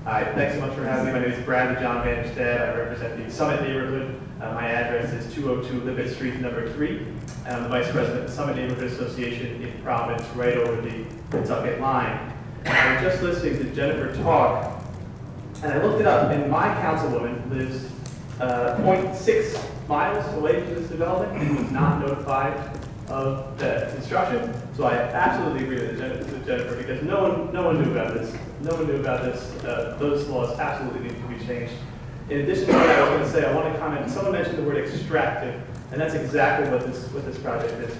Hi, thanks so much for having me. My name is Brad John Vanderstead. I represent the Summit neighborhood. My address is 202 Libet Street, number 3. And I'm the Vice President of the Summit Neighborhood Association in Providence, right over the Pawtucket line. I was just listening to Jennifer talk, and I looked it up, and my councilwoman lives 0.6 miles away from this development and was not notified of the construction. So I absolutely agree with Jennifer, because no one knew about this. No one knew about this. Those laws absolutely need to be changed. In addition to what I was going to say, I want to comment. Someone mentioned the word extractive, and that's exactly what this project is.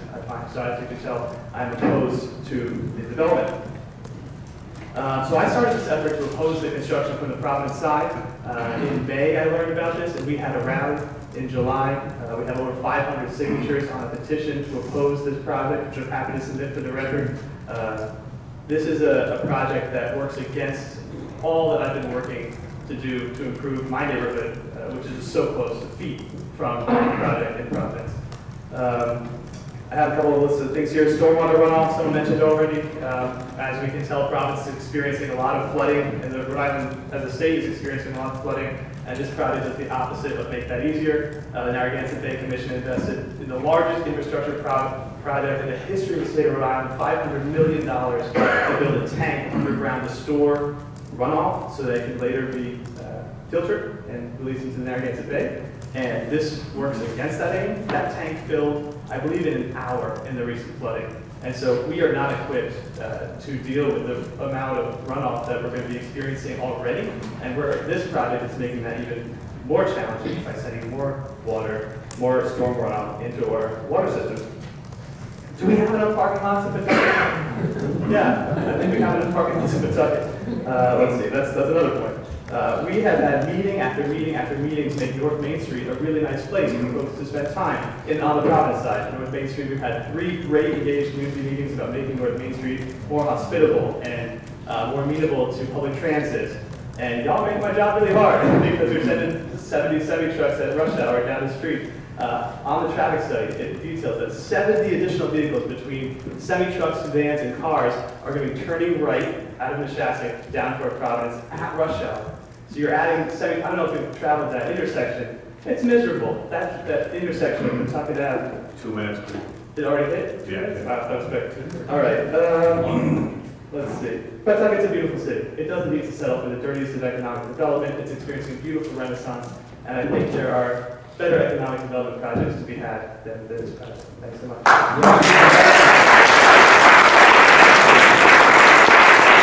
So as you can tell, I'm opposed to the development. So I started this effort to oppose the construction from the Providence side. In May, I learned about this, and we had a rally in July. We have over 500 signatures on a petition to oppose this project, which I'm happy to submit for the record. This is a project that works against all that I've been working to do to improve my neighborhood, which is so close to feet from the project in Providence. I have a couple of lists of things here. Stormwater runoff, someone mentioned already. As we can tell, Providence is experiencing a lot of flooding, and Rhode Island as a state is experiencing a lot of flooding, and this project is the opposite of make that easier. The Narragansett Bay Commission invested in the largest infrastructure project in the history of the state of Rhode Island, $500 million to build a tank underground to store runoff so they can later be filtered and released into the Narragansett Bay. And this works against that aim. That tank filled, I believe, in an hour in the recent flooding. And so we are not equipped to deal with the amount of runoff that we're going to be experiencing already. And this project is making that even more challenging by sending more water, more storm runoff into our water system. Do we have enough parking lots in Pawtucket? Yeah, I think we have enough parking lots in Pawtucket. Let's see, that's another point. We have had meeting after meeting after meeting to make North Main Street a really nice place for folks to spend time on the Providence side. North Main Street, we've had 3 great engaged community meetings about making North Main Street more hospitable and more amenable to public transit. And y'all make my job really hard because we're sending 70 semi-trucks at rush hour down the street. On the traffic study, it details that 70 additional vehicles between semi-trucks, vans, and cars are going to be turning right out of Neshasik down toward Providence at rush hour. So you're adding I don't know if you've traveled that intersection. It's miserable. That intersection of Pawtucket Ave. 2 minutes, please. Did it already hit? Yeah. Wow, that was quick. All right. Let's see. Pawtucket's a beautiful city. It doesn't need to settle for the dirtiest of economic development. It's experiencing a beautiful renaissance, and I think there are better economic development projects to be had than this project. Thanks so much.